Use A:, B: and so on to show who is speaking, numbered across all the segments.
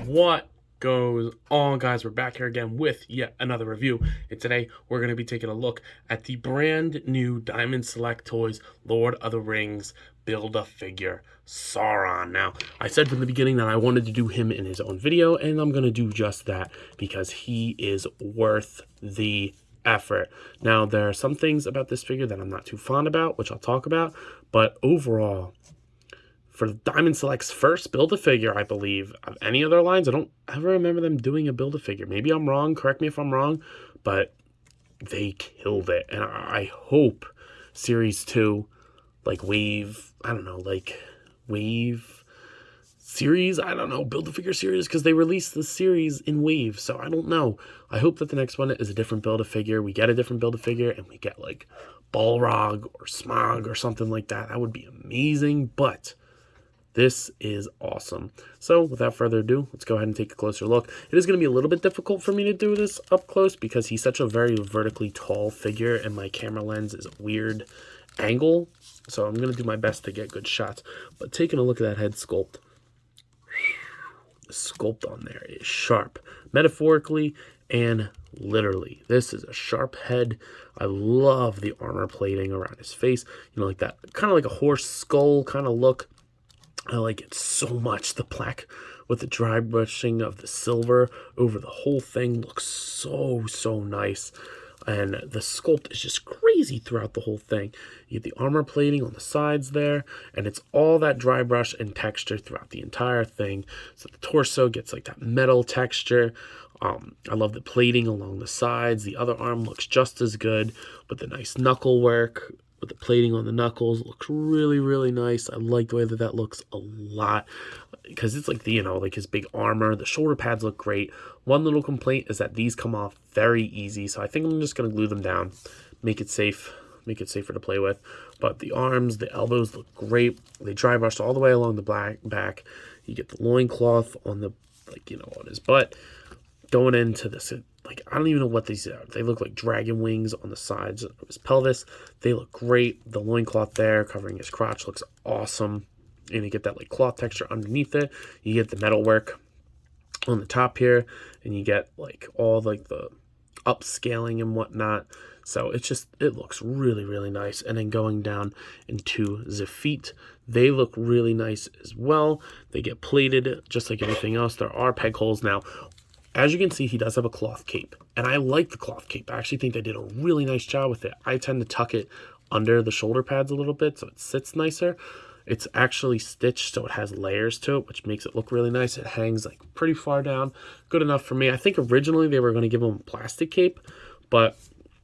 A: What goes on, guys? We're back here again with yet another review, and today we're going to be taking a look at the brand new Diamond Select Toys Lord of the Rings Build-A-Figure Sauron. Now, I said from the beginning that I wanted to do him in his own video, and I'm going to do just that because he is worth the effort. Now, there are some things about this figure that I'm not too fond about, which I'll talk about, but overall, for Diamond Select's first Build-A-Figure, I believe, of any other lines, I don't ever remember them doing a Build-A-Figure. Maybe I'm wrong, correct me if I'm wrong, but they killed it. And I hope Series 2, like Wave, I don't know, like Wave series, I don't know, Build-A-Figure series, because they released the series in waves, so I don't know. I hope that the next one is a different Build-A-Figure. We get a different Build-A-Figure, and we get, like, Balrog or Smog or something like that. That would be amazing, but this is awesome. So without further ado, let's go ahead and take a closer look. It is going to be a little bit difficult for me to do this up close because he's such a very vertically tall figure and my camera lens is a weird angle. So I'm going to do my best to get good shots. But taking a look at that head sculpt, the sculpt on there is sharp, metaphorically and literally. This is a sharp head. I love the armor plating around his face. You know, like that, kind of like a horse skull kind of look. I like it so much. The black with the dry brushing of the silver over the whole thing looks so nice. And the sculpt is just crazy throughout the whole thing. You get the armor plating on the sides there, and it's all that dry brush and texture throughout the entire thing. So the torso gets like that metal texture. I love the plating along the sides. The other arm looks just as good, but the nice knuckle work with the plating on the knuckles looks really nice. I like the way that looks a lot because it's like the, you know, like his big armor. The shoulder pads look great. One little complaint is that these come off very easy, so I think I'm just going to glue them down, make it safe, make it safer to play with. But the arms, the elbows look great. They dry brushed all the way along the back. You get the loincloth on the, like, you know, on his butt. Going into this, like, I don't even know what these are. They look like dragon wings on the sides of his pelvis. They look great. The loincloth there covering his crotch looks awesome. And you get that like cloth texture underneath it. You get the metal work on the top here. And you get like all like the upscaling and whatnot. So it's just, it looks really nice. And then going down into the feet, they look really nice as well. They get plated just like everything else. There are peg holes now. As you can see, he does have a cloth cape, and I like the cloth cape. I actually think they did a really nice job with it. I tend to tuck it under the shoulder pads a little bit so it sits nicer. It's actually stitched, so it has layers to it, which makes it look really nice. It hangs like pretty far down. Good enough for me. I think originally they were going to give him a plastic cape, but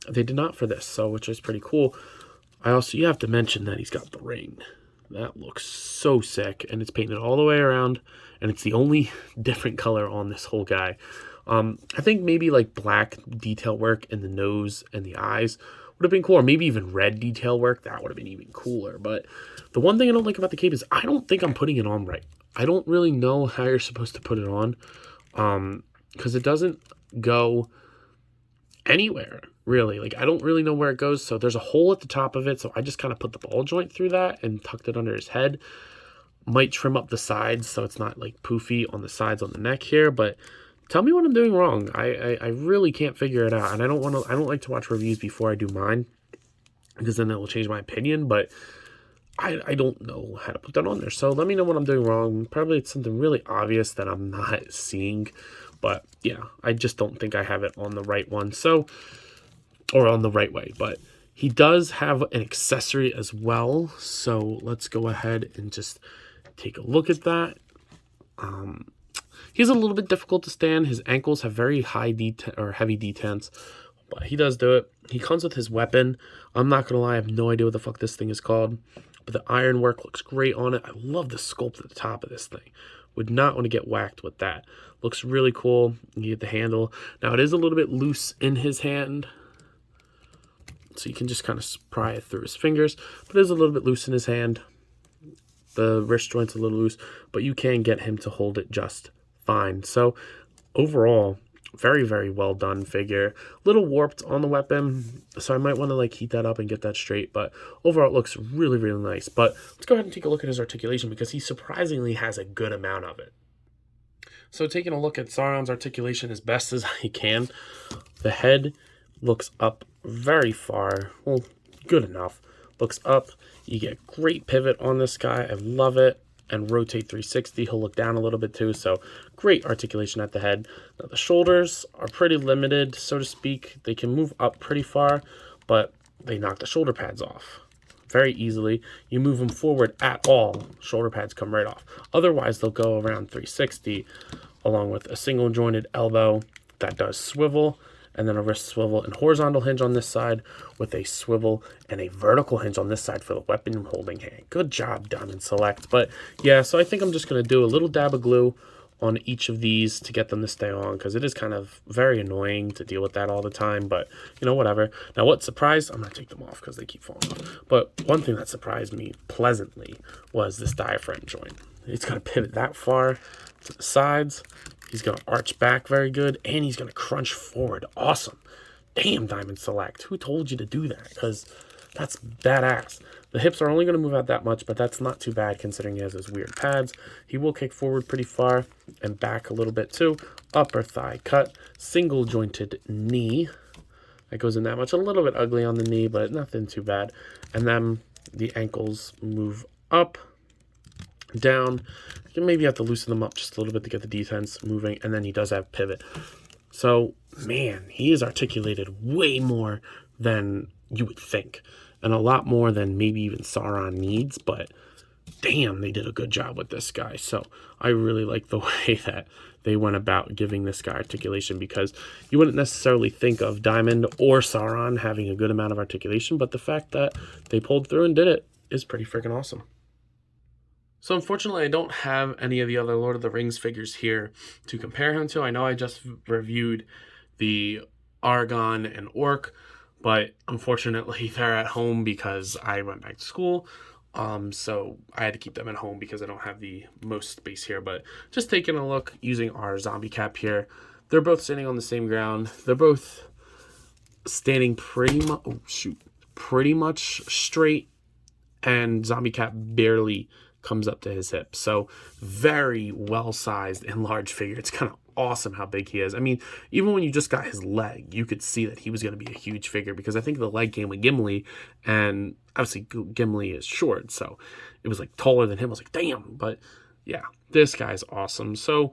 A: they did not for this, so which is pretty cool. You have to mention that he's got the ring. That looks so sick, and it's painted all the way around, and it's the only different color on this whole guy. I think maybe like black detail work in the nose and the eyes would have been cool, or maybe even red detail work. That would have been even cooler. But the one thing I don't like about the cape is I don't think I'm putting it on right. I don't really know how you're supposed to put it on, because it doesn't go anywhere, really. Like, I don't really know where it goes. So there's a hole at the top of it, so I just kind of put the ball joint through that and tucked it under his head. Might trim up the sides so it's not like poofy on the sides on the neck here, but tell me what I'm doing wrong. I really can't figure it out, and I don't like to watch reviews before I do mine because then it will change my opinion. But I don't know how to put that on there, so let me know what I'm doing wrong. Probably it's something really obvious that I'm not seeing, but yeah, I just don't think I have it on the right one, so, or on the right way. But he does have an accessory as well, so let's go ahead and just take a look at that. He's a little bit difficult to stand. His ankles have very high heavy detents, but he does do it. He comes with his weapon. I'm not gonna lie, I have no idea what the fuck this thing is called, but the ironwork looks great on it. I love the sculpt at the top of this thing. Would not want to get whacked with that. Looks really cool. You get the handle. Now it is a little bit loose in his hand, so you can just kind of pry it through his fingers, but it is a little bit loose in his hand. The wrist joint's a little loose, but you can get him to hold it just fine. So overall, Very, very well done figure. A little warped on the weapon, so I might want to like heat that up and get that straight, but overall it looks really, really nice. But let's go ahead and take a look at his articulation because he surprisingly has a good amount of it. So taking a look at Sauron's articulation as best as I can, the head looks up very far, well, good enough. Looks up, you get great pivot on this guy, I love it. And rotate 360, he'll look down a little bit too, so great articulation at the head. Now the shoulders are pretty limited, so to speak. They can move up pretty far, but they knock the shoulder pads off very easily. You move them forward at all, shoulder pads come right off. Otherwise, they'll go around 360, along with a single jointed elbow that does swivel, and then a wrist swivel and horizontal hinge on this side with a swivel and a vertical hinge on this side for the weapon holding hand. Good job, Diamond Select. But yeah, so I think I'm just going to do a little dab of glue on each of these to get them to stay on, because it is kind of very annoying to deal with that all the time, but you know, whatever. Now what surprised, I'm going to take them off because they keep falling off, but one thing that surprised me pleasantly was this diaphragm joint. It's going to pivot that far to the sides. He's going to arch back very good, and he's going to crunch forward. Awesome. Damn, Diamond Select. Who told you to do that? Because that's badass. The hips are only going to move out that much, but that's not too bad considering he has those weird pads. He will kick forward pretty far and back a little bit too. Upper thigh cut, single jointed knee. That goes in that much. A little bit ugly on the knee, but nothing too bad. And then the ankles move up, down. You maybe have to loosen them up just a little bit to get the defense moving, and then he does have pivot. So, man, he is articulated way more than you would think, and a lot more than maybe even Sauron needs, but damn, they did a good job with this guy. So I really like the way that they went about giving this guy articulation, because you wouldn't necessarily think of Diamond or Sauron having a good amount of articulation, but the fact that they pulled through and did it is pretty freaking awesome. So unfortunately, I don't have any of the other Lord of the Rings figures here to compare him to. I know I just reviewed the Aragorn and Orc, but unfortunately they're at home because I went back to school. So I had to keep them at home because I don't have the most space here. But just taking a look using our zombie cap here, they're both standing on the same ground. They're both standing pretty much straight, and zombie cap barely comes up to his hip. So very well sized and large figure. It's kind of awesome how big he is. I mean, even when you just got his leg, you could see that he was going to be a huge figure, because I think the leg came with Gimli, and obviously Gimli is short, so it was like taller than him. I was like, damn. But yeah, this guy's awesome. So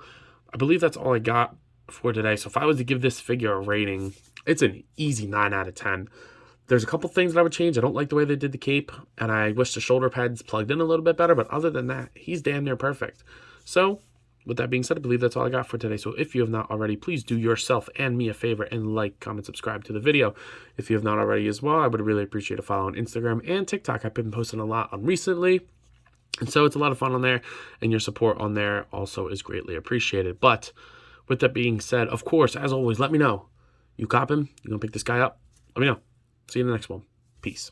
A: I believe that's all I got for today. So if I was to give this figure a rating, it's an easy 9 out of 10. There's a couple things that I would change. I don't like the way they did the cape, and I wish the shoulder pads plugged in a little bit better, but other than that, he's damn near perfect. So, with that being said, I believe that's all I got for today. So if you have not already, please do yourself and me a favor and like, comment, subscribe to the video. If you have not already as well, I would really appreciate a follow on Instagram and TikTok. I've been posting a lot on recently, and so it's a lot of fun on there, and your support on there also is greatly appreciated. But with that being said, of course, as always, let me know. You coppin'? You gonna pick this guy up? Let me know. See you in the next one. Peace.